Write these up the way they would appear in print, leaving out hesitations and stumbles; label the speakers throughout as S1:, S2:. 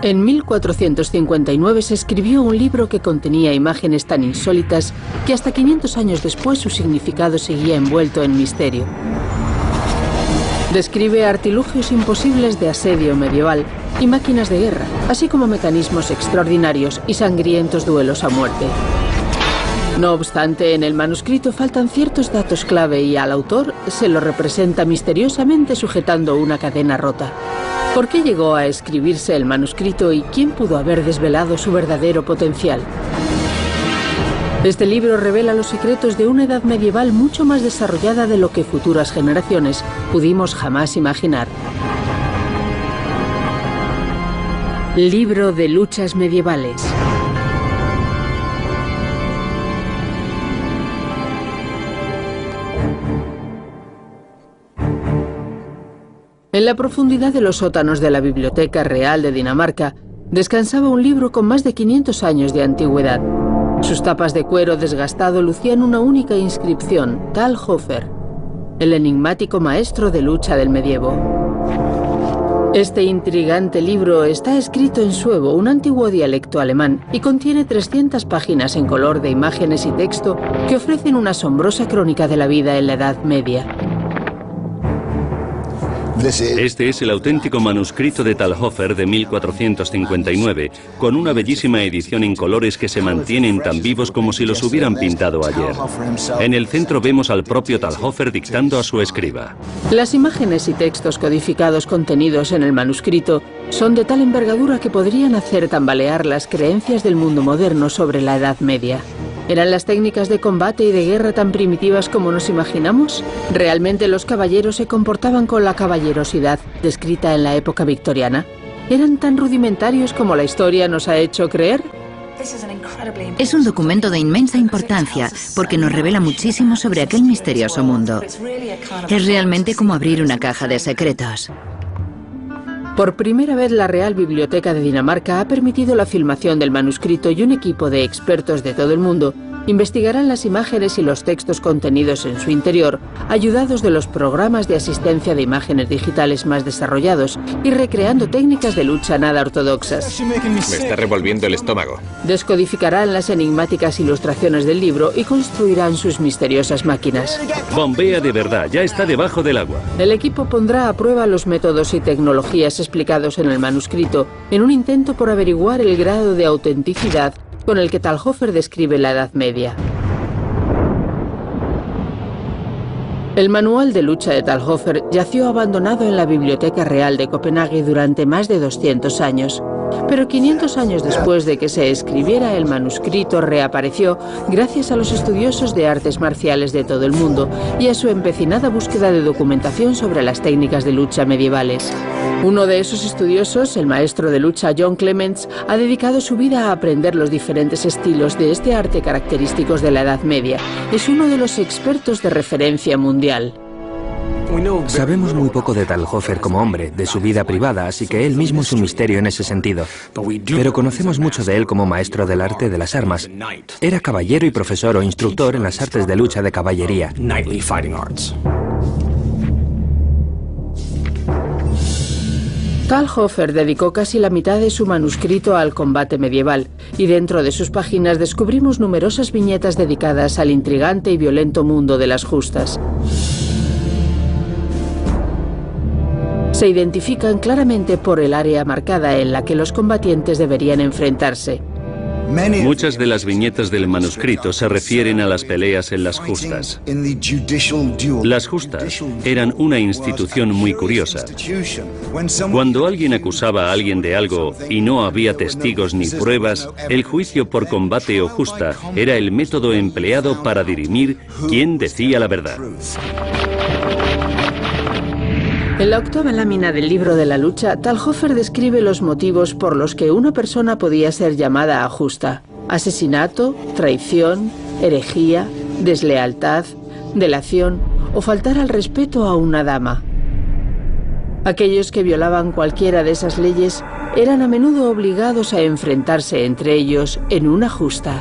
S1: En 1459 se escribió un libro que contenía imágenes tan insólitas que hasta 500 años después su significado seguía envuelto en misterio. Describe artilugios imposibles de asedio medieval y máquinas de guerra, así como mecanismos extraordinarios y sangrientos duelos a muerte. No obstante, en el manuscrito faltan ciertos datos clave y al autor se lo representa misteriosamente sujetando una cadena rota. ¿Por qué llegó a escribirse el manuscrito y quién pudo haber desvelado su verdadero potencial? Este libro revela los secretos de una edad medieval mucho más desarrollada de lo que futuras generaciones pudimos jamás imaginar. Libro de luchas medievales. En la profundidad de los sótanos de la Biblioteca Real de Dinamarca descansaba un libro con más de 500 años de antigüedad. Sus tapas de cuero desgastado lucían una única inscripción, Talhofer, el enigmático maestro de lucha del medievo. Este intrigante libro está escrito en suevo, un antiguo dialecto alemán, y contiene 300 páginas en color de imágenes y texto que ofrecen una asombrosa crónica de la vida en la Edad Media.
S2: Este es el auténtico manuscrito de Talhofer de 1459, con una bellísima edición en colores que se mantienen tan vivos como si los hubieran pintado ayer. En el centro vemos al propio Talhofer dictando a su escriba.
S1: Las imágenes y textos codificados contenidos en el manuscrito son de tal envergadura que podrían hacer tambalear las creencias del mundo moderno sobre la Edad Media. ¿Eran las técnicas de combate y de guerra tan primitivas como nos imaginamos? ¿Realmente los caballeros se comportaban con la caballerosidad descrita en la época victoriana? ¿Eran tan rudimentarios como la historia nos ha hecho creer?
S3: Es un documento de inmensa importancia porque nos revela muchísimo sobre aquel misterioso mundo. Es realmente como abrir una caja de secretos.
S1: Por primera vez la Real Biblioteca de Dinamarca ha permitido la filmación del manuscrito y un equipo de expertos de todo el mundo investigarán las imágenes y los textos contenidos en su interior, ayudados de los programas de asistencia de imágenes digitales más desarrollados y recreando técnicas de lucha nada ortodoxas.
S4: Me está revolviendo el estómago.
S1: Descodificarán las enigmáticas ilustraciones del libro y construirán sus misteriosas máquinas.
S2: Bombea de verdad, ya está debajo del agua.
S1: El equipo pondrá a prueba los métodos y tecnologías explicados en el manuscrito en un intento por averiguar el grado de autenticidad con el que Talhofer describe la Edad Media. El manual de lucha de Talhofer yació abandonado en la Biblioteca Real de Copenhague durante más de 200 años. Pero 500 años después de que se escribiera el manuscrito reapareció gracias a los estudiosos de artes marciales de todo el mundo y a su empecinada búsqueda de documentación sobre las técnicas de lucha medievales. Uno de esos estudiosos, el maestro de lucha John Clements, ha dedicado su vida a aprender los diferentes estilos de este arte característicos de la Edad Media. Es uno de los expertos de referencia mundial.
S5: Sabemos muy poco de Talhofer como hombre, de su vida privada, así que él mismo es un misterio en ese sentido. Pero conocemos mucho de él como maestro del arte de las armas. Era caballero y profesor o instructor en las artes de lucha de caballería.
S1: Talhofer dedicó casi la mitad de su manuscrito al combate medieval, y dentro de sus páginas descubrimos numerosas viñetas dedicadas al intrigante y violento mundo de las justas. Se identifican claramente por el área marcada en la que los combatientes deberían enfrentarse.
S2: Muchas de las viñetas del manuscrito se refieren a las peleas en las justas. Las justas eran una institución muy curiosa. Cuando alguien acusaba a alguien de algo y no había testigos ni pruebas, el juicio por combate o justa era el método empleado para dirimir quién decía la verdad.
S1: En la octava lámina del libro de la lucha, Talhofer describe los motivos por los que una persona podía ser llamada a justa: asesinato, traición, herejía, deslealtad, delación o faltar al respeto a una dama. Aquellos que violaban cualquiera de esas leyes eran a menudo obligados a enfrentarse entre ellos en una justa.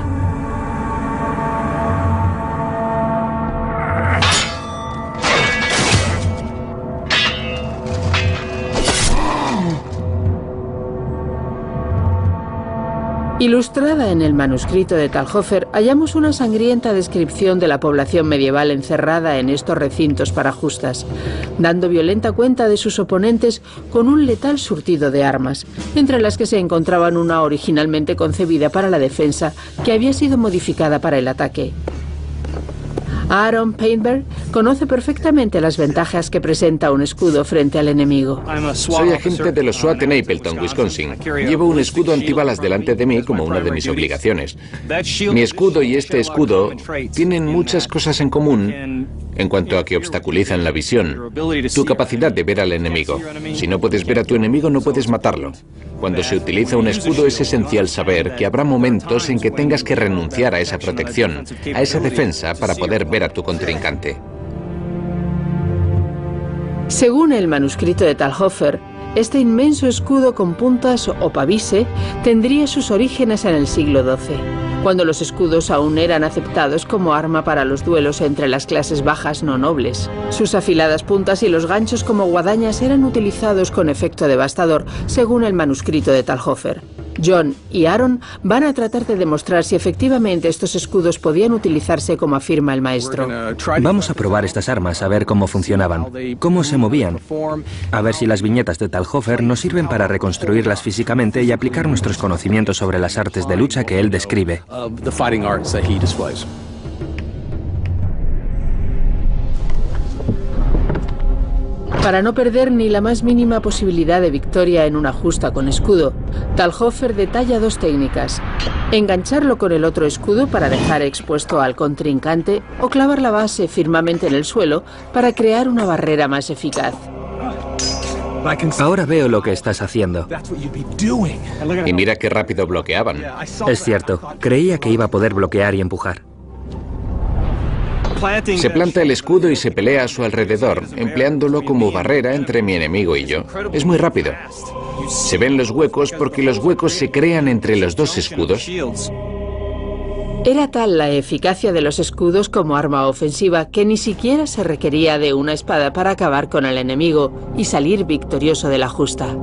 S1: Ilustrada en el manuscrito de Talhofer, hallamos una sangrienta descripción de la población medieval encerrada en estos recintos para justas, dando violenta cuenta de sus oponentes con un letal surtido de armas, entre las que se encontraban una originalmente concebida para la defensa que había sido modificada para el ataque. Aaron Painberg conoce perfectamente las ventajas que presenta un escudo frente al enemigo.
S4: Soy agente de los SWAT en Appleton, Wisconsin. Llevo un escudo antibalas delante de mí como una de mis obligaciones. Mi escudo y este escudo tienen muchas cosas en común en cuanto a que obstaculizan la visión, tu capacidad de ver al enemigo. Si no puedes ver a tu enemigo, no puedes matarlo. Cuando se utiliza un escudo es esencial saber que habrá momentos en que tengas que renunciar a esa protección, a esa defensa para poder ver a tu contrincante.
S1: Según el manuscrito de Talhofer, este inmenso escudo con puntas o pavise tendría sus orígenes en el siglo XII, cuando los escudos aún eran aceptados como arma para los duelos entre las clases bajas no nobles. Sus afiladas puntas y los ganchos como guadañas eran utilizados con efecto devastador, según el manuscrito de Talhofer. John y Aaron van a tratar de demostrar si efectivamente estos escudos podían utilizarse como afirma el maestro.
S5: Vamos a probar estas armas, a ver cómo funcionaban, cómo se movían, a ver si las viñetas de Talhofer nos sirven para reconstruirlas físicamente y aplicar nuestros conocimientos sobre las artes de lucha que él describe.
S1: Para no perder ni la más mínima posibilidad de victoria en una justa con escudo, Talhofer detalla dos técnicas: engancharlo con el otro escudo para dejar expuesto al contrincante o clavar la base firmemente en el suelo para crear una barrera más eficaz.
S5: Ahora veo lo que estás haciendo.
S4: Y mira qué rápido bloqueaban.
S5: Es cierto, creía que iba a poder bloquear y empujar.
S4: Se planta el escudo y se pelea a su alrededor, empleándolo como barrera entre mi enemigo y yo. Es muy rápido. Se ven los huecos porque los huecos se crean entre los dos escudos.
S1: Era tal la eficacia de los escudos como arma ofensiva que ni siquiera se requería de una espada para acabar con el enemigo y salir victorioso de la justa.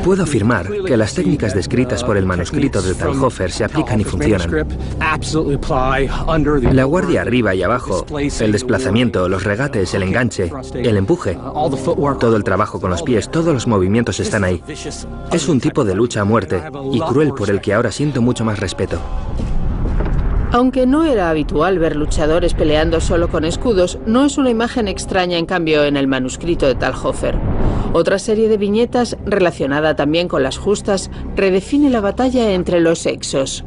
S5: Puedo afirmar que las técnicas descritas por el manuscrito de Talhofer se aplican y funcionan. La guardia arriba y abajo, el desplazamiento, los regates, el enganche, el empuje, todo el trabajo con los pies, todos los movimientos están ahí. Es un tipo de lucha a muerte y cruel por el que ahora siento mucho más respeto.
S1: Aunque no era habitual ver luchadores peleando solo con escudos, no es una imagen extraña en cambio en el manuscrito de Talhofer. Otra serie de viñetas, relacionada también con las justas, redefine la batalla entre los sexos.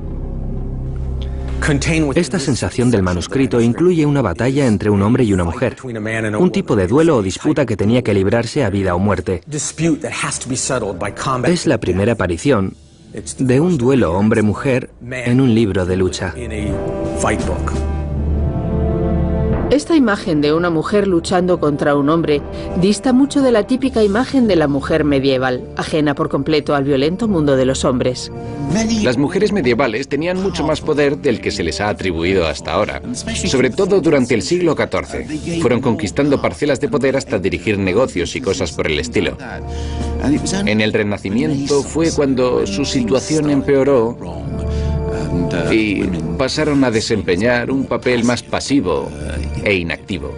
S5: Esta sensación del manuscrito incluye una batalla entre un hombre y una mujer, un tipo de duelo o disputa que tenía que librarse a vida o muerte. Es la primera aparición de un duelo hombre-mujer en un libro de lucha.
S1: Esta imagen de una mujer luchando contra un hombre dista mucho de la típica imagen de la mujer medieval, ajena por completo al violento mundo de los hombres.
S4: Las mujeres medievales tenían mucho más poder del que se les ha atribuido hasta ahora, sobre todo durante el siglo XIV. Fueron conquistando parcelas de poder hasta dirigir negocios y cosas por el estilo. En el Renacimiento fue cuando su situación empeoró y pasaron a desempeñar un papel más pasivo e inactivo.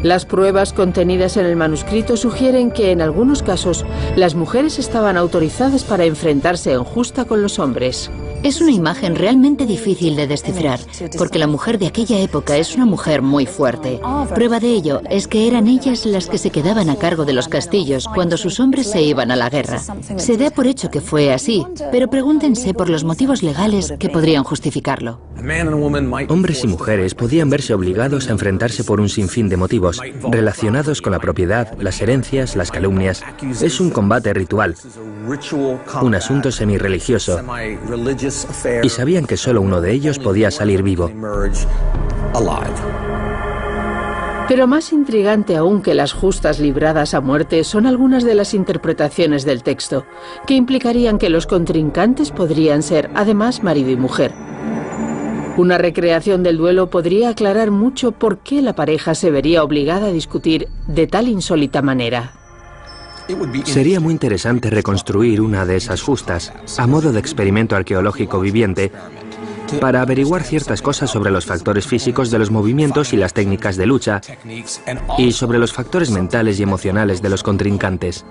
S1: Las pruebas contenidas en el manuscrito sugieren que en algunos casos las mujeres estaban autorizadas para enfrentarse en justa con los hombres.
S3: Es una imagen realmente difícil de descifrar, porque la mujer de aquella época es una mujer muy fuerte. Prueba de ello es que eran ellas las que se quedaban a cargo de los castillos cuando sus hombres se iban a la guerra. Se da por hecho que fue así, pero pregúntense por los motivos legales que podrían justificarlo.
S5: Hombres y mujeres podían verse obligados a enfrentarse por un sinfín de motivos, relacionados con la propiedad, las herencias, las calumnias. Es un combate ritual, un asunto semirreligioso. Y sabían que solo uno de ellos podía salir vivo.
S1: Pero más intrigante aún que las justas libradas a muerte son algunas de las interpretaciones del texto, que implicarían que los contrincantes podrían ser, además, marido y mujer. Una recreación del duelo podría aclarar mucho por qué la pareja se vería obligada a discutir de tal insólita manera.
S5: Sería muy interesante reconstruir una de esas justas, a modo de experimento arqueológico viviente, para averiguar ciertas cosas sobre los factores físicos de los movimientos y las técnicas de lucha, y sobre los factores mentales y emocionales de los contrincantes.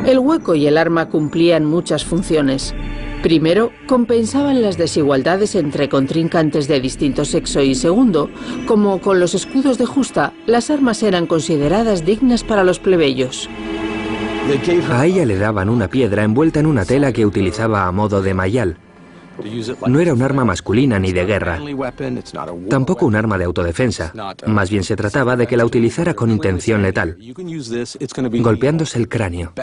S1: El hueco y el arma cumplían muchas funciones. Primero, compensaban las desigualdades entre contrincantes de distinto sexo y segundo, como con los escudos de justa, las armas eran consideradas dignas para los plebeyos.
S5: A ella le daban una piedra envuelta en una tela que utilizaba a modo de mayal. No era un arma masculina ni de guerra, tampoco un arma de autodefensa. Más bien se trataba de que la utilizara con intención letal, golpeándose el cráneo.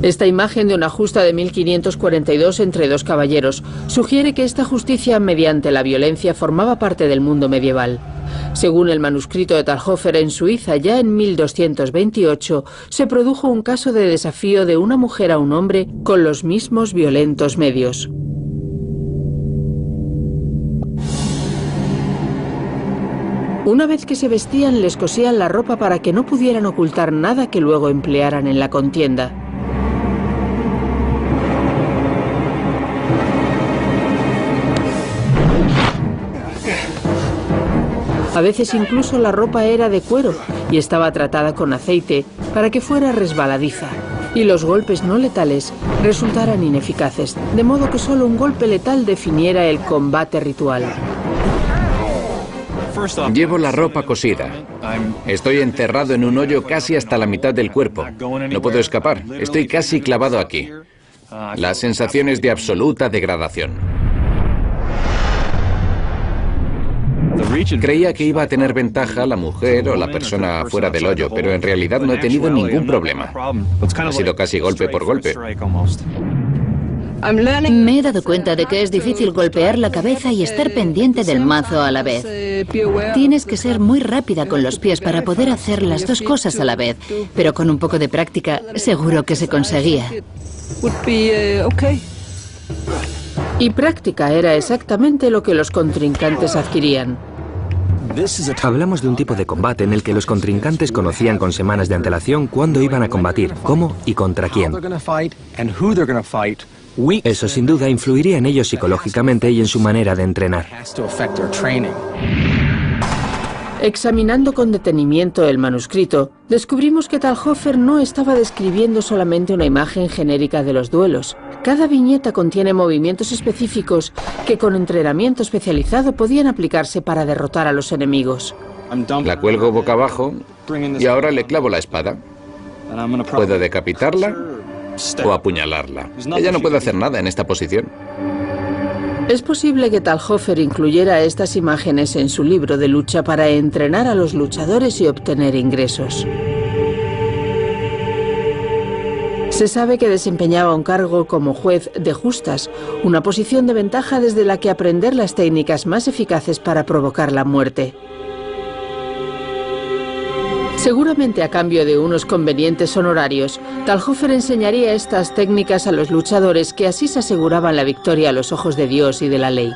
S1: Esta imagen de una justa de 1542 entre dos caballeros sugiere que esta justicia mediante la violencia formaba parte del mundo medieval. Según el manuscrito de Talhofer, en Suiza ya en 1228 se produjo un caso de desafío de una mujer a un hombre con los mismos violentos medios. Una vez que se vestían, les cosían la ropa para que no pudieran ocultar nada que luego emplearan en la contienda. A veces incluso la ropa era de cuero y estaba tratada con aceite para que fuera resbaladiza y los golpes no letales resultaran ineficaces, de modo que solo un golpe letal definiera el combate ritual.
S4: Llevo la ropa cosida. Estoy enterrado en un hoyo casi hasta la mitad del cuerpo. No puedo escapar. Estoy casi clavado aquí. La sensación es de absoluta degradación. Creía que iba a tener ventaja la mujer o la persona fuera del hoyo, pero en realidad no he tenido ningún problema. Ha sido casi golpe por golpe.
S3: Me he dado cuenta de que es difícil golpear la cabeza y estar pendiente del mazo a la vez. Tienes que ser muy rápida con los pies para poder hacer las dos cosas a la vez, pero con un poco de práctica seguro que se conseguía.
S1: Y práctica era exactamente lo que los contrincantes adquirían.
S5: Hablamos de un tipo de combate en el que los contrincantes conocían con semanas de antelación cuándo iban a combatir, cómo y contra quién. Eso sin duda influiría en ellos psicológicamente y en su manera de entrenar.
S1: Examinando con detenimiento el manuscrito, descubrimos que Talhofer no estaba describiendo solamente una imagen genérica de los duelos. Cada viñeta contiene movimientos específicos que con entrenamiento especializado podían aplicarse para derrotar a los enemigos.
S4: La cuelgo boca abajo y ahora le clavo la espada. Puedo decapitarla o apuñalarla. Ella no puede hacer nada en esta posición.
S1: Es posible que Talhofer incluyera estas imágenes en su libro de lucha para entrenar a los luchadores y obtener ingresos. Se sabe que desempeñaba un cargo como juez de justas, una posición de ventaja desde la que aprender las técnicas más eficaces para provocar la muerte. Seguramente a cambio de unos convenientes honorarios, Talhofer enseñaría estas técnicas a los luchadores que así se aseguraban la victoria a los ojos de Dios y de la ley.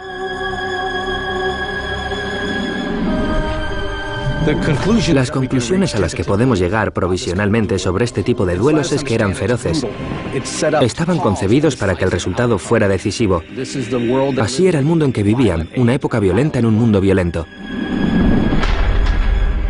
S5: Las conclusiones a las que podemos llegar provisionalmente sobre este tipo de duelos es que eran feroces. Estaban concebidos para que el resultado fuera decisivo. Así era el mundo en que vivían, una época violenta en un mundo violento.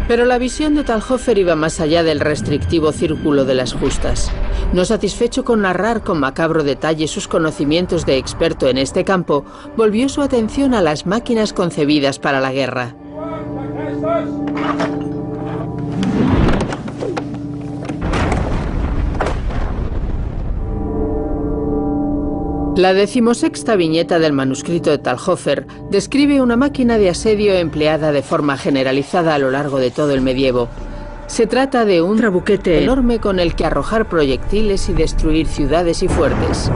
S1: Pero la visión de Talhofer iba más allá del restrictivo círculo de las justas. No satisfecho con narrar con macabro detalle sus conocimientos de experto en este campo, volvió su atención a las máquinas concebidas para la guerra. La 16ª viñeta del manuscrito de Talhofer describe una máquina de asedio empleada de forma generalizada a lo largo de todo el medievo. Se trata de un trabuquete enorme con el que arrojar proyectiles y destruir ciudades y fuertes.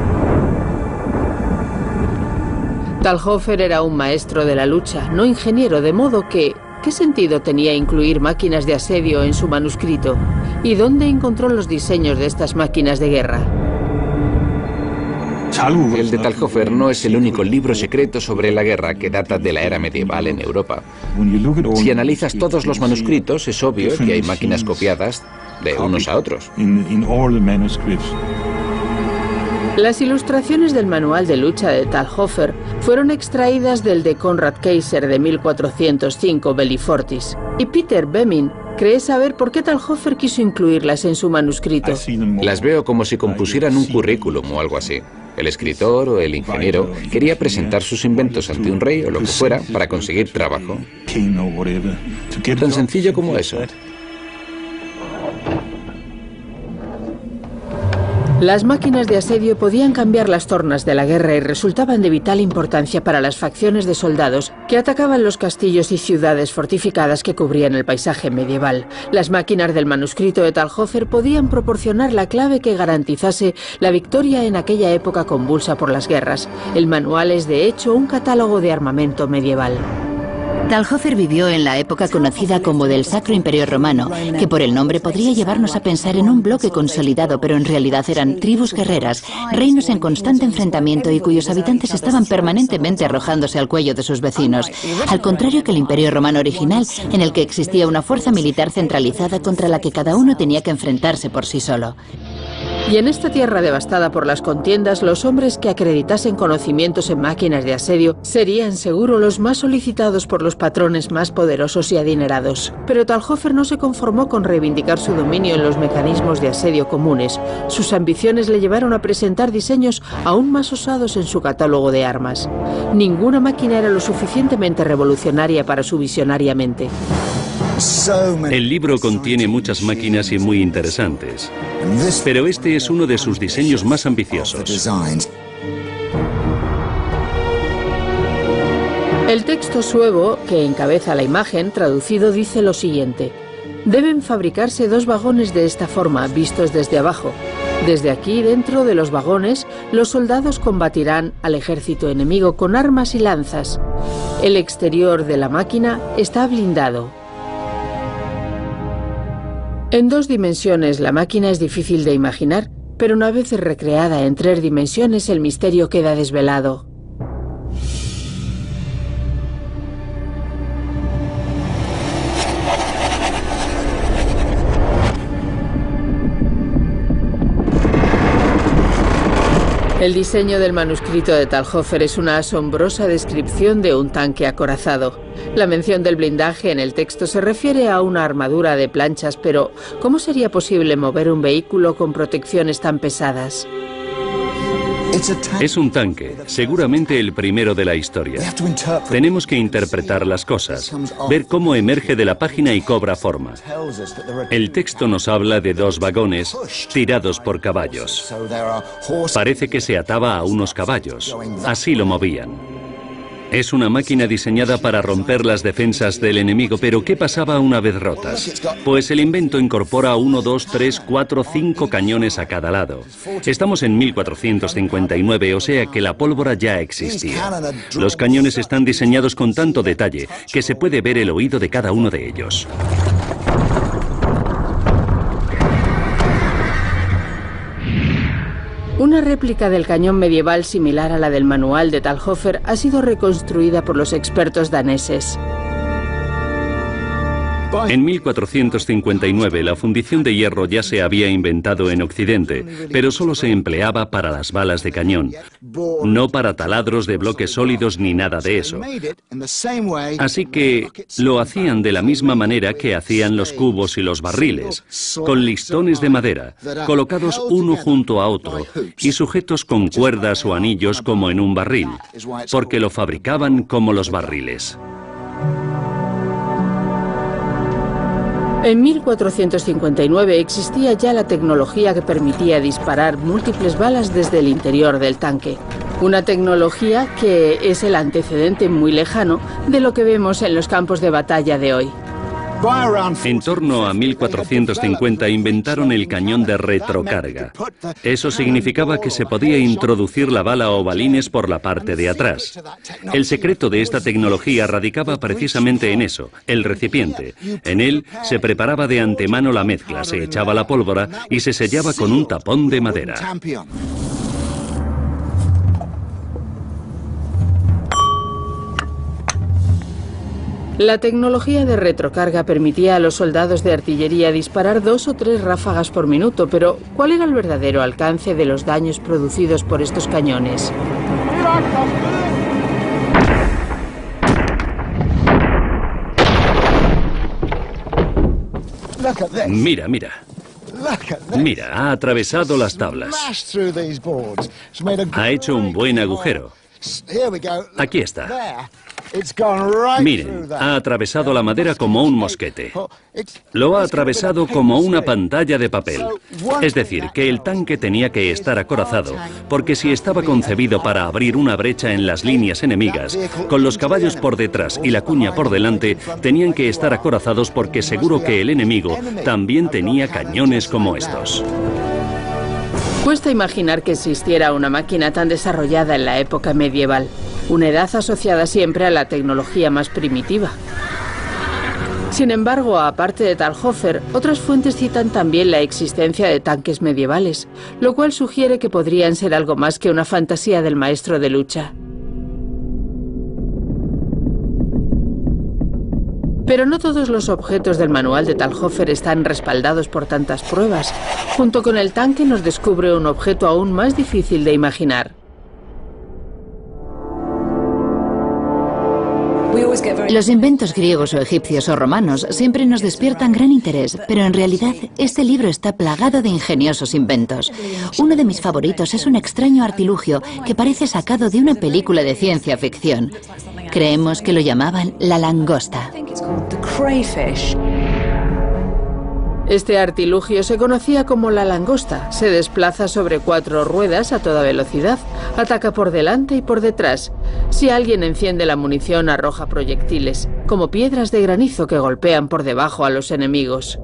S1: Talhofer era un maestro de la lucha, no ingeniero, de modo que ¿qué sentido tenía incluir máquinas de asedio en su manuscrito? ¿Y dónde encontró los diseños de estas máquinas de guerra?
S4: El de Talhofer no es el único libro secreto sobre la guerra que data de la era medieval en Europa. Si analizas todos los manuscritos, es obvio que hay máquinas copiadas de unos a otros.
S1: Las ilustraciones del manual de lucha de Talhofer fueron extraídas del de Konrad Kaiser de 1405, Bellifortis. Y Peter Bemin cree saber por qué Talhofer quiso incluirlas en su manuscrito.
S4: Las veo como si compusieran un currículum o algo así. El escritor o el ingeniero quería presentar sus inventos ante un rey o lo que fuera para conseguir trabajo. Tan sencillo como eso.
S1: Las máquinas de asedio podían cambiar las tornas de la guerra y resultaban de vital importancia para las facciones de soldados que atacaban los castillos y ciudades fortificadas que cubrían el paisaje medieval. Las máquinas del manuscrito de Talhofer podían proporcionar la clave que garantizase la victoria en aquella época convulsa por las guerras. El manual es, de hecho, un catálogo de armamento medieval.
S3: Talhofer vivió en la época conocida como del Sacro Imperio Romano, que por el nombre podría llevarnos a pensar en un bloque consolidado, pero en realidad eran tribus guerreras, reinos en constante enfrentamiento y cuyos habitantes estaban permanentemente arrojándose al cuello de sus vecinos, al contrario que el Imperio Romano original, en el que existía una fuerza militar centralizada contra la que cada uno tenía que enfrentarse por sí solo.
S1: Y en esta tierra devastada por las contiendas, los hombres que acreditasen conocimientos en máquinas de asedio serían seguro los más solicitados por los patrones más poderosos y adinerados. Pero Talhofer no se conformó con reivindicar su dominio en los mecanismos de asedio comunes. Sus ambiciones le llevaron a presentar diseños aún más osados en su catálogo de armas. Ninguna máquina era lo suficientemente revolucionaria para su visionaria mente.
S2: El libro contiene muchas máquinas y muy interesantes, pero este es uno de sus diseños más ambiciosos.
S1: El texto suevo, que encabeza la imagen, traducido, dice lo siguiente: deben fabricarse 2 vagones de esta forma, vistos desde abajo. Desde aquí, dentro de los vagones, los soldados combatirán al ejército enemigo con armas y lanzas. El exterior de la máquina está blindado. En 2 dimensiones la máquina es difícil de imaginar, pero una vez recreada en 3 dimensiones el misterio queda desvelado. El diseño del manuscrito de Talhofer es una asombrosa descripción de un tanque acorazado. La mención del blindaje en el texto se refiere a una armadura de planchas, pero ¿cómo sería posible mover un vehículo con protecciones tan pesadas?
S2: Es un tanque, seguramente el primero de la historia. Tenemos que interpretar las cosas, ver cómo emerge de la página y cobra forma. El texto nos habla de 2 vagones tirados por caballos. Parece que se ataba a unos caballos. Así lo movían. Es una máquina diseñada para romper las defensas del enemigo, pero ¿qué pasaba una vez rotas? Pues el invento incorpora 1, 2, 3, 4, 5 cañones a cada lado. Estamos en 1459, o sea que la pólvora ya existía. Los cañones están diseñados con tanto detalle que se puede ver el oído de cada uno de ellos.
S1: Una réplica del cañón medieval similar a la del manual de Talhofer ha sido reconstruida por los expertos daneses.
S2: En 1459 la fundición de hierro ya se había inventado en Occidente, pero solo se empleaba para las balas de cañón, no para taladros de bloques sólidos ni nada de eso. Así que lo hacían de la misma manera que hacían los cubos y los barriles, con listones de madera, colocados uno junto a otro y sujetos con cuerdas o anillos como en un barril, porque lo fabricaban como los barriles.
S1: En 1459 existía ya la tecnología que permitía disparar múltiples balas desde el interior del tanque. Una tecnología que es el antecedente muy lejano de lo que vemos en los campos de batalla de hoy.
S2: En torno a 1450 inventaron el cañón de retrocarga. Eso significaba que se podía introducir la bala o balines por la parte de atrás. El secreto de esta tecnología radicaba precisamente en eso, el recipiente. En él se preparaba de antemano la mezcla, se echaba la pólvora y se sellaba con un tapón de madera.
S1: La tecnología de retrocarga permitía a los soldados de artillería disparar 2 o 3 ráfagas por minuto, pero ¿cuál era el verdadero alcance de los daños producidos por estos cañones?
S2: Mira, mira. Mira, ha atravesado las tablas. Ha hecho un buen agujero. Aquí está. Miren, ha atravesado la madera como un mosquete. Lo ha atravesado como una pantalla de papel. Es decir, que el tanque tenía que estar acorazado, porque si estaba concebido para abrir una brecha en las líneas enemigas, con los caballos por detrás y la cuña por delante, tenían que estar acorazados porque seguro que el enemigo también tenía cañones como estos.
S1: Cuesta imaginar que existiera una máquina tan desarrollada en la época medieval, una edad asociada siempre a la tecnología más primitiva. Sin embargo, aparte de Talhofer, otras fuentes citan también la existencia de tanques medievales, lo cual sugiere que podrían ser algo más que una fantasía del maestro de lucha. Pero no todos los objetos del manual de Talhofer están respaldados por tantas pruebas. Junto con el tanque nos descubre un objeto aún más difícil de imaginar.
S3: Los inventos griegos o egipcios o romanos siempre nos despiertan gran interés, pero en realidad este libro está plagado de ingeniosos inventos. Uno de mis favoritos es un extraño artilugio que parece sacado de una película de ciencia ficción. Creemos que lo llamaban la langosta.
S1: Este artilugio se conocía como la langosta. Se desplaza sobre 4 ruedas a toda velocidad, ataca por delante y por detrás. Si alguien enciende la munición, arroja proyectiles, como piedras de granizo que golpean por debajo a los enemigos.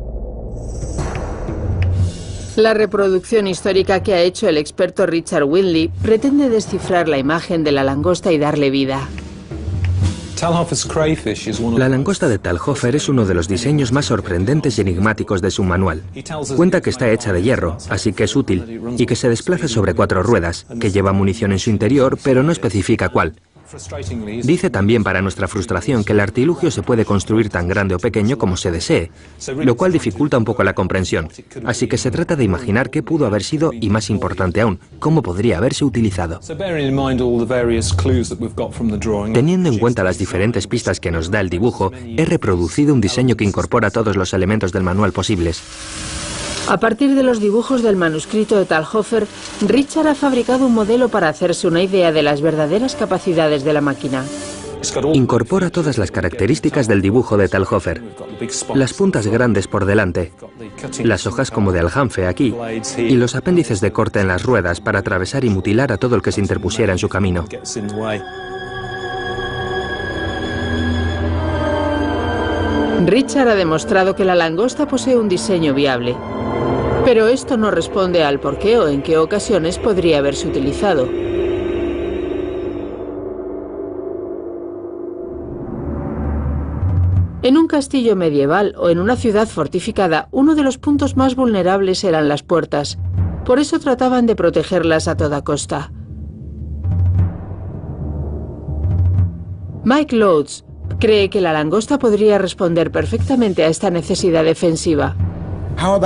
S1: La reproducción histórica que ha hecho el experto Richard Whitley pretende descifrar la imagen de la langosta y darle vida.
S5: La langosta de Talhofer es uno de los diseños más sorprendentes y enigmáticos de su manual. Cuenta que está hecha de hierro, así que es útil, y que se desplaza sobre 4 ruedas, que lleva munición en su interior, pero no especifica cuál. Dice también, para nuestra frustración, que el artilugio se puede construir tan grande o pequeño como se desee, lo cual dificulta un poco la comprensión. Así que se trata de imaginar qué pudo haber sido y, más importante aún, cómo podría haberse utilizado. Teniendo en cuenta las diferentes pistas que nos da el dibujo, he reproducido un diseño que incorpora todos los elementos del manual posibles.
S1: A partir de los dibujos del manuscrito de Talhofer, Richard ha fabricado un modelo para hacerse una idea de las verdaderas capacidades de la máquina.
S5: Incorpora todas las características del dibujo de Talhofer. Las puntas grandes por delante, las hojas como de aljamfe aquí, y los apéndices de corte en las ruedas para atravesar y mutilar a todo el que se interpusiera en su camino.
S1: Richard ha demostrado que la langosta posee un diseño viable. Pero esto no responde al por qué o en qué ocasiones podría haberse utilizado. En un castillo medieval o en una ciudad fortificada, uno de los puntos más vulnerables eran las puertas. Por eso trataban de protegerlas a toda costa. Mike Loads cree que la langosta podría responder perfectamente a esta necesidad defensiva.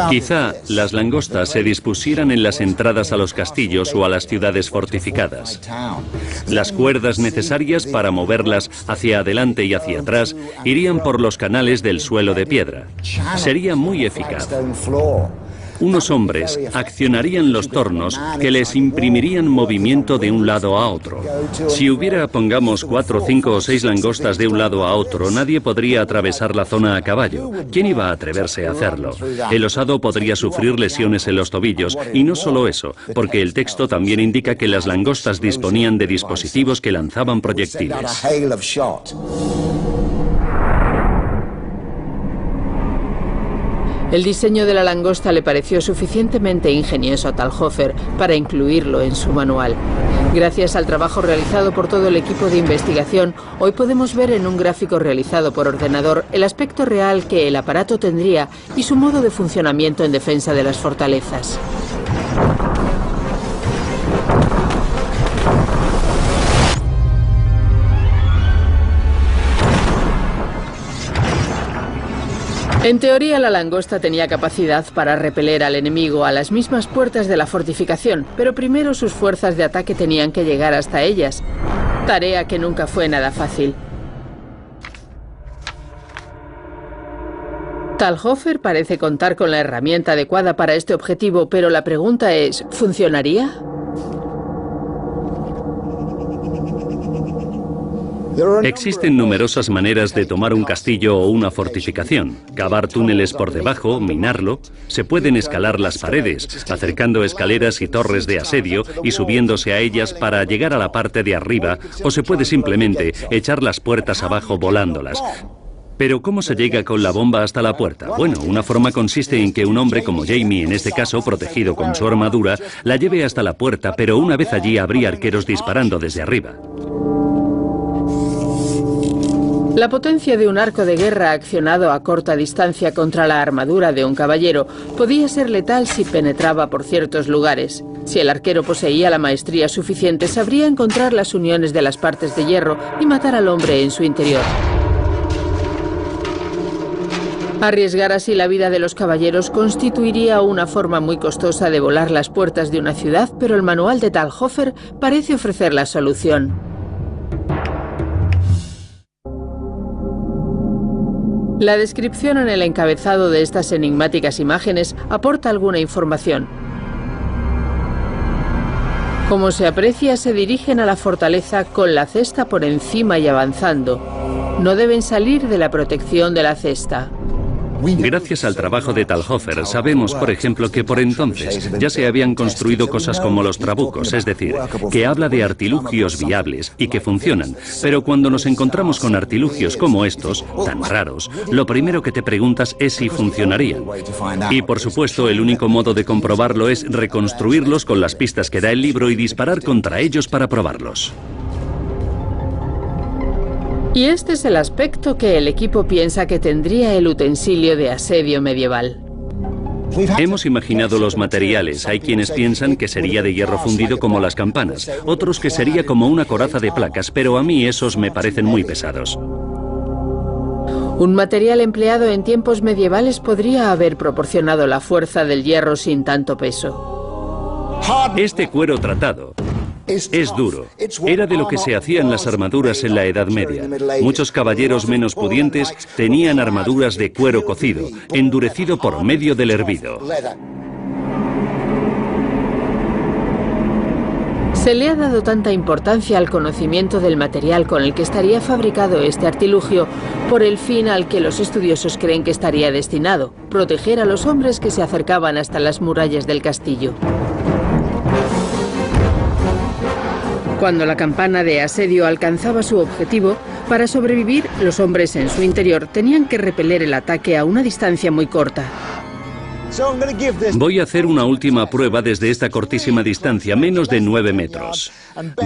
S2: Quizá las langostas se dispusieran en las entradas a los castillos o a las ciudades fortificadas. Las cuerdas necesarias para moverlas hacia adelante y hacia atrás irían por los canales del suelo de piedra. Sería muy eficaz. Unos hombres accionarían los tornos que les imprimirían movimiento de un lado a otro. Si hubiera, pongamos, 4, 5 o 6 langostas de un lado a otro, nadie podría atravesar la zona a caballo. ¿Quién iba a atreverse a hacerlo? El osado podría sufrir lesiones en los tobillos, y no solo eso, porque el texto también indica que las langostas disponían de dispositivos que lanzaban proyectiles.
S1: El diseño de la langosta le pareció suficientemente ingenioso a Talhofer para incluirlo en su manual. Gracias al trabajo realizado por todo el equipo de investigación, hoy podemos ver en un gráfico realizado por ordenador el aspecto real que el aparato tendría y su modo de funcionamiento en defensa de las fortalezas. En teoría, la langosta tenía capacidad para repeler al enemigo a las mismas puertas de la fortificación, pero primero sus fuerzas de ataque tenían que llegar hasta ellas, tarea que nunca fue nada fácil. Talhofer parece contar con la herramienta adecuada para este objetivo, pero la pregunta es, ¿funcionaría?
S2: Existen numerosas maneras de tomar un castillo o una fortificación. Cavar túneles por debajo, minarlo. Se pueden escalar las paredes, acercando escaleras y torres de asedio y subiéndose a ellas para llegar a la parte de arriba, o se puede simplemente echar las puertas abajo volándolas. Pero ¿cómo se llega con la bomba hasta la puerta? Bueno, una forma consiste en que un hombre como Jamie, en este caso, protegido con su armadura, la lleve hasta la puerta, pero una vez allí habría arqueros disparando desde arriba.
S1: La potencia de un arco de guerra accionado a corta distancia contra la armadura de un caballero podía ser letal si penetraba por ciertos lugares. Si el arquero poseía la maestría suficiente, sabría encontrar las uniones de las partes de hierro y matar al hombre en su interior. Arriesgar así la vida de los caballeros constituiría una forma muy costosa de volar las puertas de una ciudad, pero el manual de Talhofer parece ofrecer la solución. La descripción en el encabezado de estas enigmáticas imágenes aporta alguna información. Como se aprecia, se dirigen a la fortaleza con la cesta por encima y avanzando. No deben salir de la protección de la cesta.
S2: Gracias al trabajo de Talhofer, sabemos, por ejemplo, que por entonces ya se habían construido cosas como los trabucos, es decir, que habla de artilugios viables y que funcionan. Pero cuando nos encontramos con artilugios como estos, tan raros, lo primero que te preguntas es si funcionarían. Y por supuesto, el único modo de comprobarlo es reconstruirlos con las pistas que da el libro y disparar contra ellos para probarlos.
S1: Y este es el aspecto que el equipo piensa que tendría el utensilio de asedio medieval.
S2: Hemos imaginado los materiales. Hay quienes piensan que sería de hierro fundido como las campanas, otros que sería como una coraza de placas, pero a mí esos me parecen muy pesados.
S1: Un material empleado en tiempos medievales podría haber proporcionado la fuerza del hierro sin tanto peso.
S2: Este cuero tratado es duro. Era de lo que se hacían las armaduras en la Edad Media. Muchos caballeros menos pudientes tenían armaduras de cuero cocido, endurecido por medio del hervido.
S1: Se le ha dado tanta importancia al conocimiento del material con el que estaría fabricado este artilugio por el fin al que los estudiosos creen que estaría destinado: proteger a los hombres que se acercaban hasta las murallas del castillo. Cuando la campana de asedio alcanzaba su objetivo, para sobrevivir, los hombres en su interior tenían que repeler el ataque a una distancia muy corta.
S2: Voy a hacer una última prueba desde esta cortísima distancia, menos de 9 metros.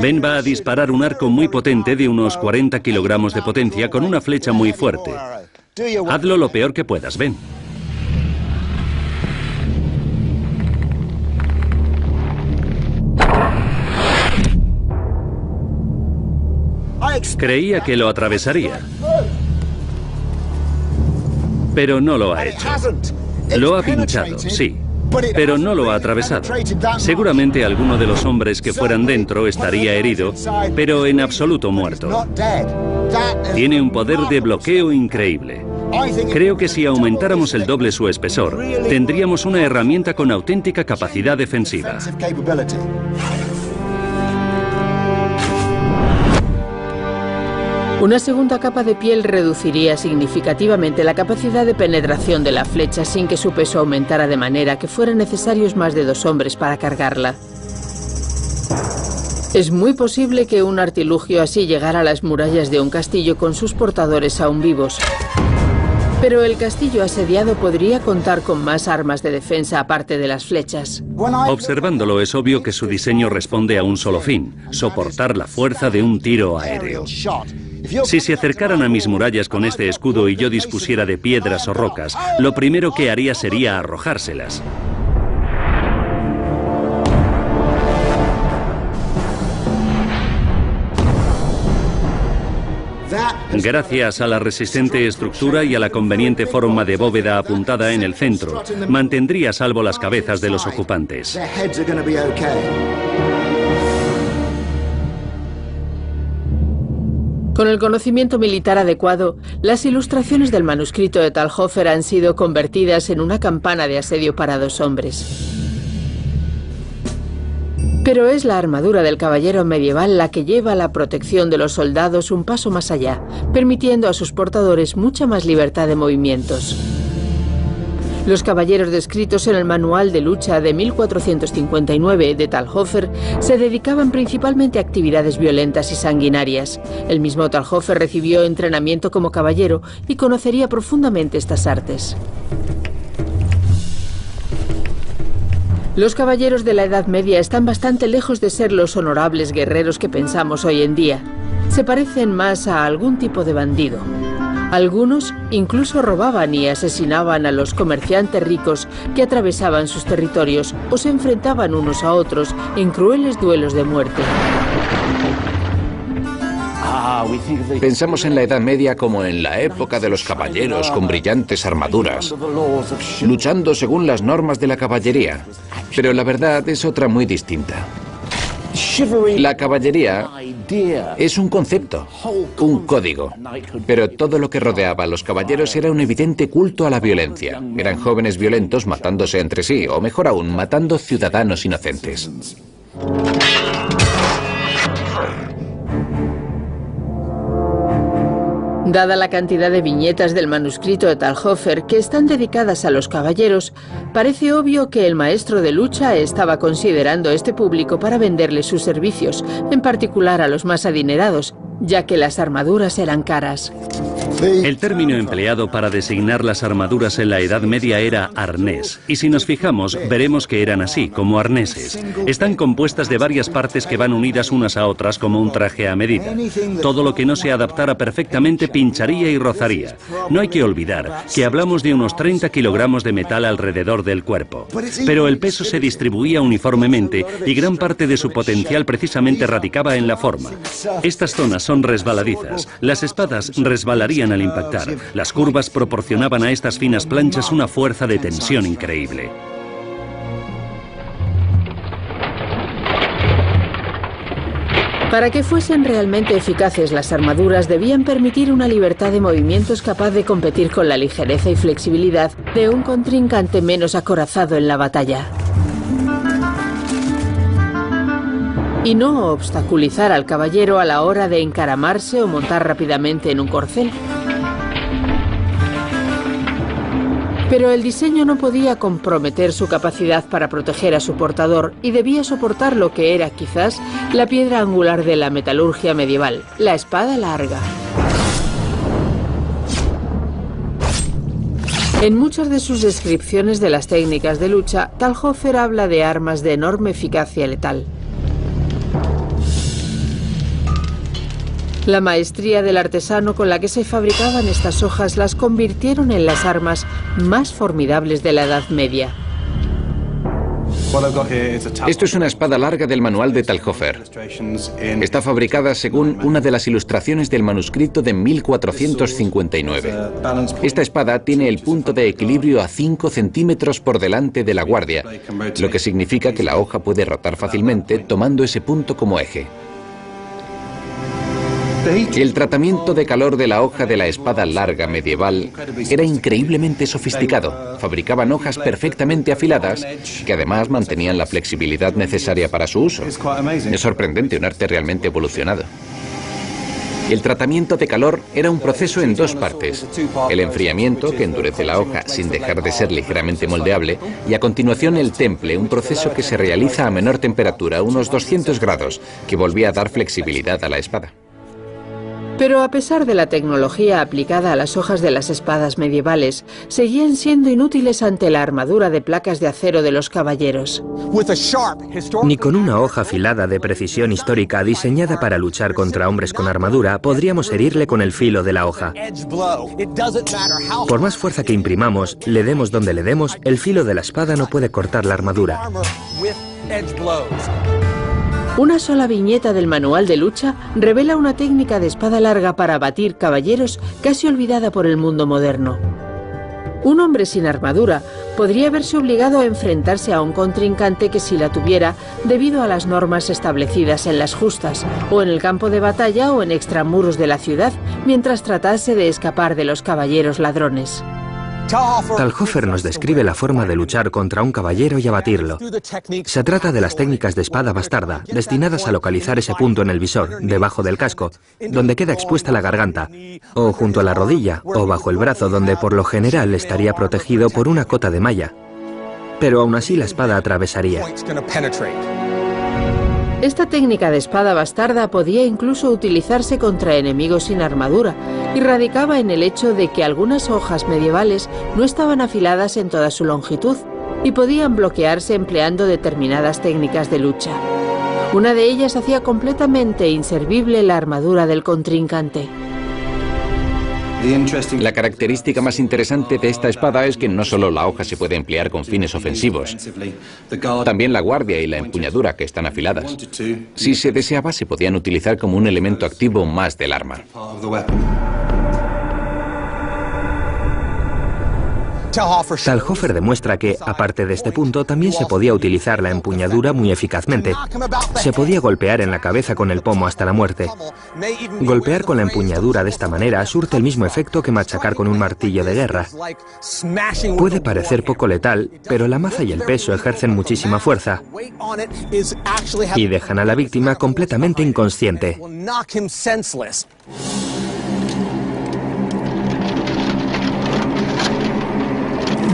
S2: Ben va a disparar un arco muy potente de unos 40 kilogramos de potencia con una flecha muy fuerte. Hazlo lo peor que puedas, Ben. Creía que lo atravesaría, pero no lo ha hecho. Lo ha pinchado, sí, pero no lo ha atravesado. Seguramente alguno de los hombres que fueran dentro estaría herido, pero en absoluto muerto. Tiene un poder de bloqueo increíble. Creo que si aumentáramos el doble su espesor, tendríamos una herramienta con auténtica capacidad defensiva.
S1: Una segunda capa de piel reduciría significativamente la capacidad de penetración de la flecha sin que su peso aumentara de manera que fueran necesarios más de 2 hombres para cargarla. Es muy posible que un artilugio así llegara a las murallas de un castillo con sus portadores aún vivos. Pero el castillo asediado podría contar con más armas de defensa aparte de las flechas.
S2: Observándolo es obvio que su diseño responde a un solo fin: soportar la fuerza de un tiro aéreo. Si se acercaran a mis murallas con este escudo y yo dispusiera de piedras o rocas, lo primero que haría sería arrojárselas. Gracias a la resistente estructura y a la conveniente forma de bóveda apuntada en el centro, mantendría a salvo las cabezas de los ocupantes.
S1: Con el conocimiento militar adecuado, las ilustraciones del manuscrito de Talhofer han sido convertidas en una campana de asedio para 2 hombres. Pero es la armadura del caballero medieval la que lleva la protección de los soldados un paso más allá, permitiendo a sus portadores mucha más libertad de movimientos. Los caballeros descritos en el manual de lucha de 1459 de Talhofer se dedicaban principalmente a actividades violentas y sanguinarias. El mismo Talhofer recibió entrenamiento como caballero y conocería profundamente estas artes. Los caballeros de la Edad Media están bastante lejos de ser los honorables guerreros que pensamos hoy en día. Se parecen más a algún tipo de bandido. Algunos incluso robaban y asesinaban a los comerciantes ricos que atravesaban sus territorios o se enfrentaban unos a otros en crueles duelos de muerte.
S4: Pensamos en la Edad Media como en la época de los caballeros con brillantes armaduras, luchando según las normas de la caballería. Pero la verdad es otra muy distinta. La caballería es un concepto, un código, pero todo lo que rodeaba a los caballeros era un evidente culto a la violencia. Eran jóvenes violentos matándose entre sí, o mejor aún, matando ciudadanos inocentes.
S1: Dada la cantidad de viñetas del manuscrito de Talhofer que están dedicadas a los caballeros, parece obvio que el maestro de lucha estaba considerando este público para venderle sus servicios, en particular a los más adinerados, ya que las armaduras eran caras.
S2: El término empleado para designar las armaduras en la Edad Media era arnés, y si nos fijamos veremos que eran así, como arneses. Están compuestas de varias partes que van unidas unas a otras como un traje a medida. Todo lo que no se adaptara perfectamente pincharía y rozaría. No hay que olvidar que hablamos de unos 30 kilogramos de metal alrededor del cuerpo. Pero el peso se distribuía uniformemente y gran parte de su potencial precisamente radicaba en la forma. Estas zonas son resbaladizas. Las espadas resbalarían al impactar. Las curvas proporcionaban a estas finas planchas una fuerza de tensión increíble.
S1: Para que fuesen realmente eficaces, las armaduras debían permitir una libertad de movimientos capaz de competir con la ligereza y flexibilidad de un contrincante menos acorazado en la batalla. Y no obstaculizar al caballero a la hora de encaramarse o montar rápidamente en un corcel. Pero el diseño no podía comprometer su capacidad para proteger a su portador y debía soportar lo que era quizás la piedra angular de la metalurgia medieval, la espada larga. En muchas de sus descripciones de las técnicas de lucha, Talhofer habla de armas de enorme eficacia letal. La maestría del artesano con la que se fabricaban estas hojas las convirtieron en las armas más formidables de la Edad Media.
S4: Esto es una espada larga del manual de Talhofer. Está fabricada según una de las ilustraciones del manuscrito de 1459. Esta espada tiene el punto de equilibrio a 5 centímetros por delante de la guardia, lo que significa que la hoja puede rotar fácilmente tomando ese punto como eje. El tratamiento de calor de la hoja de la espada larga medieval era increíblemente sofisticado. Fabricaban hojas perfectamente afiladas que además mantenían la flexibilidad necesaria para su uso. Es sorprendente, un arte realmente evolucionado. El tratamiento de calor era un proceso en 2 partes. El enfriamiento, que endurece la hoja sin dejar de ser ligeramente moldeable, y a continuación el temple, un proceso que se realiza a menor temperatura, unos 200 grados, que volvía a dar flexibilidad a la espada.
S1: Pero a pesar de la tecnología aplicada a las hojas de las espadas medievales, seguían siendo inútiles ante la armadura de placas de acero de los caballeros.
S5: Ni con una hoja afilada de precisión histórica diseñada para luchar contra hombres con armadura podríamos herirle con el filo de la hoja. Por más fuerza que imprimamos, le demos donde le demos, el filo de la espada no puede cortar la armadura.
S1: Una sola viñeta del manual de lucha revela una técnica de espada larga para abatir caballeros casi olvidada por el mundo moderno. Un hombre sin armadura podría verse obligado a enfrentarse a un contrincante que sí la tuviera debido a las normas establecidas en las justas, o en el campo de batalla o en extramuros de la ciudad, mientras tratase de escapar de los caballeros ladrones.
S5: Talhofer nos describe la forma de luchar contra un caballero y abatirlo. Se trata de las técnicas de espada bastarda, destinadas a localizar ese punto en el visor, debajo del casco, donde queda expuesta la garganta, o junto a la rodilla, o bajo el brazo, donde por lo general estaría protegido por una cota de malla. Pero aún así la espada atravesaría.
S1: Esta técnica de espada bastarda podía incluso utilizarse contra enemigos sin armadura y radicaba en el hecho de que algunas hojas medievales no estaban afiladas en toda su longitud y podían bloquearse empleando determinadas técnicas de lucha. Una de ellas hacía completamente inservible la armadura del contrincante.
S4: La característica más interesante de esta espada es que no solo la hoja se puede emplear con fines ofensivos, también la guardia y la empuñadura, que están afiladas. Si se deseaba, se podían utilizar como un elemento activo más del arma.
S5: Talhofer demuestra que, aparte de este punto, también se podía utilizar la empuñadura muy eficazmente. Se podía golpear en la cabeza con el pomo hasta la muerte. Golpear con la empuñadura de esta manera surte el mismo efecto que machacar con un martillo de guerra. Puede parecer poco letal, pero la maza y el peso ejercen muchísima fuerza y dejan a la víctima completamente inconsciente.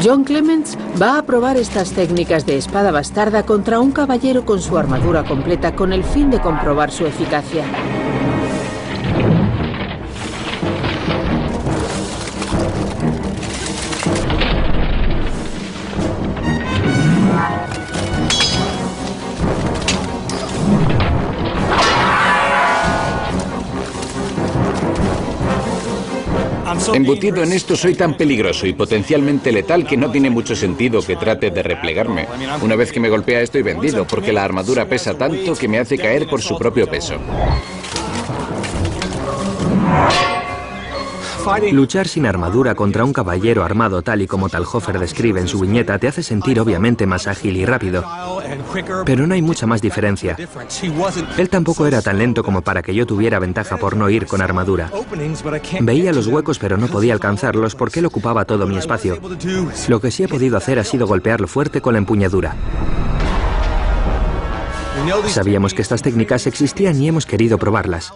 S1: John Clements va a probar estas técnicas de espada bastarda contra un caballero con su armadura completa con el fin de comprobar su eficacia.
S4: Embutido en esto, soy tan peligroso y potencialmente letal que no tiene mucho sentido que trate de replegarme. Una vez que me golpea estoy vendido, porque la armadura pesa tanto que me hace caer por su propio peso.
S5: Luchar sin armadura contra un caballero armado tal y como Talhofer describe en su viñeta te hace sentir obviamente más ágil y rápido. Pero no hay mucha más diferencia. Él tampoco era tan lento como para que yo tuviera ventaja por no ir con armadura. Veía los huecos pero no podía alcanzarlos porque él ocupaba todo mi espacio. Lo que sí he podido hacer ha sido golpearlo fuerte con la empuñadura. Sabíamos que estas técnicas existían y hemos querido probarlas.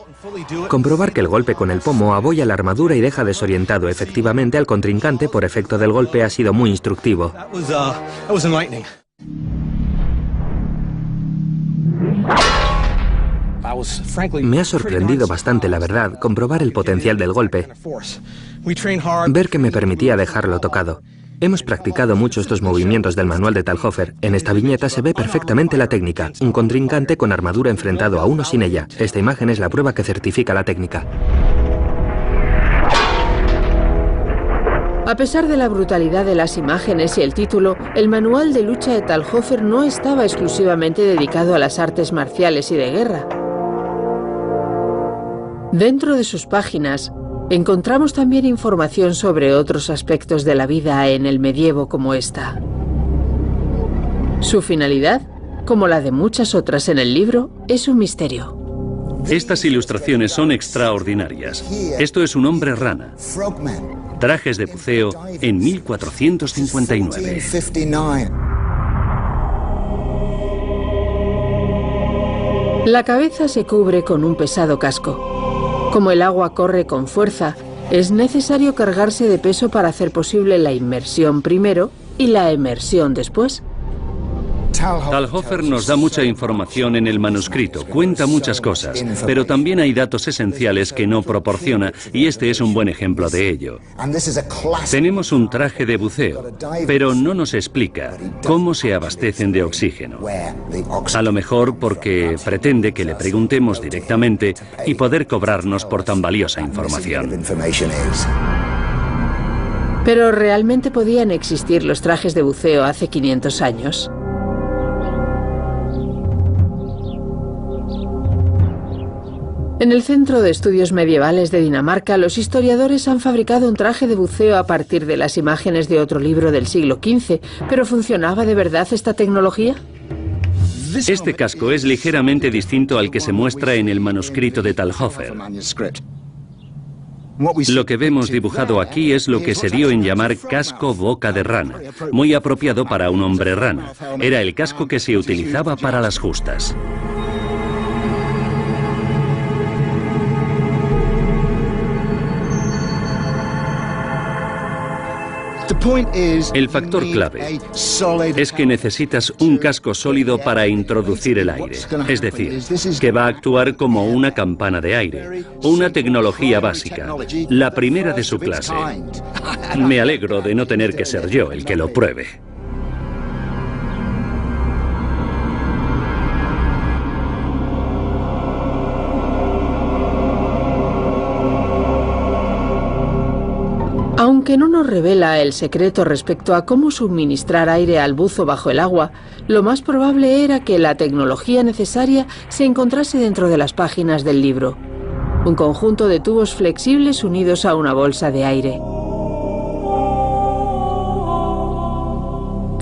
S5: Comprobar que el golpe con el pomo abolla la armadura y deja desorientado efectivamente al contrincante por efecto del golpe ha sido muy instructivo. Me ha sorprendido bastante, la verdad, comprobar el potencial del golpe. Ver que me permitía dejarlo tocado. Hemos practicado mucho estos movimientos del manual de Talhofer. En esta viñeta se ve perfectamente la técnica. Un contrincante con armadura enfrentado a uno sin ella. Esta imagen es la prueba que certifica la técnica.
S1: A pesar de la brutalidad de las imágenes y el título, el manual de lucha de Talhofer no estaba exclusivamente dedicado a las artes marciales y de guerra. Dentro de sus páginas, encontramos también información sobre otros aspectos de la vida en el medievo como esta. Su finalidad, como la de muchas otras en el libro, es un misterio.
S2: Estas ilustraciones son extraordinarias. Esto es un hombre rana. Trajes de buceo en 1459.
S1: La cabeza se cubre con un pesado casco. Como el agua corre con fuerza, es necesario cargarse de peso para hacer posible la inmersión primero y la emersión después.
S2: Talhofer nos da mucha información en el manuscrito, cuenta muchas cosas, pero también hay datos esenciales que no proporciona, y este es un buen ejemplo de ello. Tenemos un traje de buceo, pero no nos explica cómo se abastecen de oxígeno. A lo mejor porque pretende que le preguntemos directamente y poder cobrarnos por tan valiosa información.
S1: Pero ¿realmente podían existir los trajes de buceo hace 500 años? En el Centro de Estudios Medievales de Dinamarca, los historiadores han fabricado un traje de buceo a partir de las imágenes de otro libro del siglo XV. ¿Pero funcionaba de verdad esta tecnología?
S2: Este casco es ligeramente distinto al que se muestra en el manuscrito de Talhofer. Lo que vemos dibujado aquí es lo que se dio en llamar casco boca de rana, muy apropiado para un hombre rana. Era el casco que se utilizaba para las justas. El factor clave es que necesitas un casco sólido para introducir el aire, es decir, que va a actuar como una campana de aire, una tecnología básica, la primera de su clase. Me alegro de no tener que ser yo el que lo pruebe.
S1: Aunque no nos revela el secreto respecto a cómo suministrar aire al buzo bajo el agua, lo más probable era que la tecnología necesaria se encontrase dentro de las páginas del libro. Un conjunto de tubos flexibles unidos a una bolsa de aire.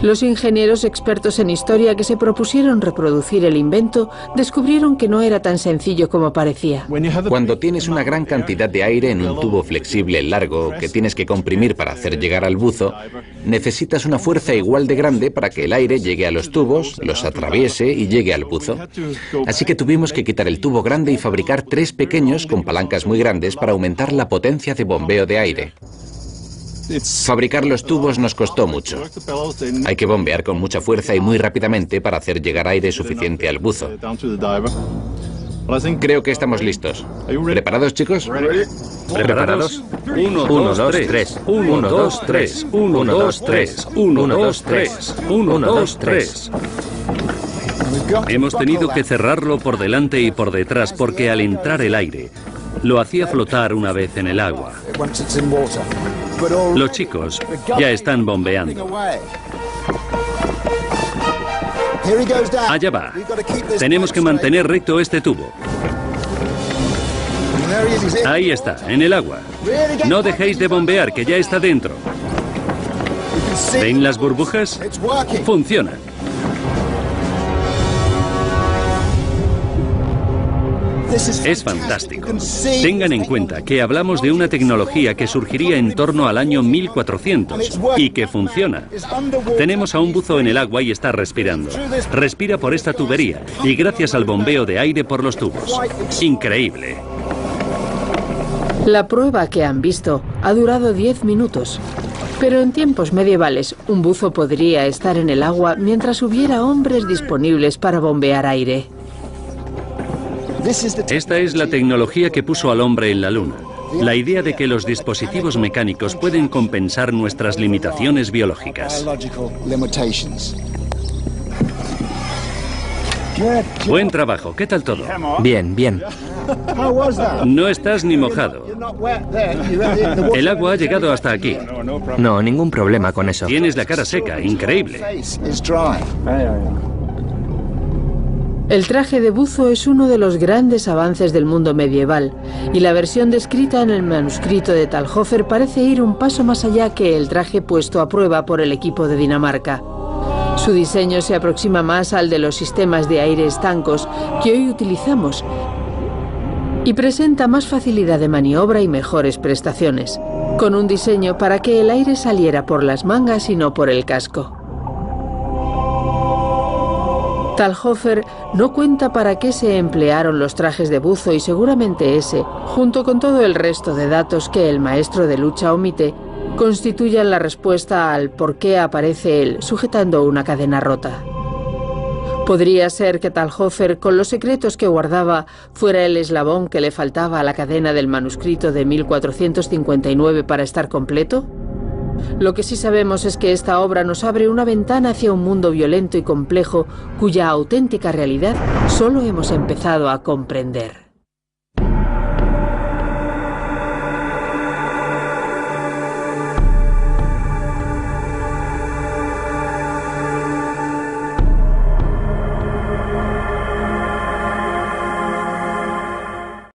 S1: Los ingenieros expertos en historia que se propusieron reproducir el invento descubrieron que no era tan sencillo como parecía.
S4: Cuando tienes una gran cantidad de aire en un tubo flexible largo que tienes que comprimir para hacer llegar al buzo, necesitas una fuerza igual de grande para que el aire llegue a los tubos, los atraviese y llegue al buzo. Así que tuvimos que quitar el tubo grande y fabricar 3 pequeños con palancas muy grandes para aumentar la potencia de bombeo de aire. Fabricar los tubos nos costó mucho. Hay que bombear con mucha fuerza y muy rápidamente para hacer llegar aire suficiente al buzo. Creo que estamos listos. ¿Preparados, chicos?
S2: ¿Preparados? 1, 2, 3. 1, 2, 3. 1, 2, 3. 1, 2, 3. 1, 2, 3. Hemos tenido que cerrarlo por delante y por detrás porque al entrar el aire lo hacía flotar una vez en el agua. Los chicos ya están bombeando. Allá va. Tenemos que mantener recto este tubo. Ahí está, en el agua. No dejéis de bombear, que ya está dentro. ¿Ven las burbujas? Funciona. Es fantástico. Tengan en cuenta que hablamos de una tecnología que surgiría en torno al año 1400 y que funciona. Tenemos a un buzo en el agua y está respirando. Respira por esta tubería y gracias al bombeo de aire por los tubos. Increíble.
S1: La prueba que han visto ha durado 10 minutos. Pero en tiempos medievales, un buzo podría estar en el agua mientras hubiera hombres disponibles para bombear aire.
S2: Esta es la tecnología que puso al hombre en la luna. La idea de que los dispositivos mecánicos pueden compensar nuestras limitaciones biológicas. Buen trabajo. ¿Qué tal todo?
S5: Bien, bien.
S2: No estás ni mojado. El agua ha llegado hasta aquí.
S5: No, ningún problema con eso.
S2: Tienes la cara seca. Increíble.
S1: El traje de buzo es uno de los grandes avances del mundo medieval, y la versión descrita en el manuscrito de Talhofer parece ir un paso más allá que el traje puesto a prueba por el equipo de Dinamarca. Su diseño se aproxima más al de los sistemas de aire estancos que hoy utilizamos y presenta más facilidad de maniobra y mejores prestaciones, con un diseño para que el aire saliera por las mangas y no por el casco. Talhofer no cuenta para qué se emplearon los trajes de buzo y seguramente ese, junto con todo el resto de datos que el maestro de lucha omite, constituyan la respuesta al por qué aparece él sujetando una cadena rota. Podría ser que Talhofer, con los secretos que guardaba, fuera el eslabón que le faltaba a la cadena del manuscrito de 1459 para estar completo. Lo que sí sabemos es que esta obra nos abre una ventana hacia un mundo violento y complejo cuya auténtica realidad solo hemos empezado a comprender.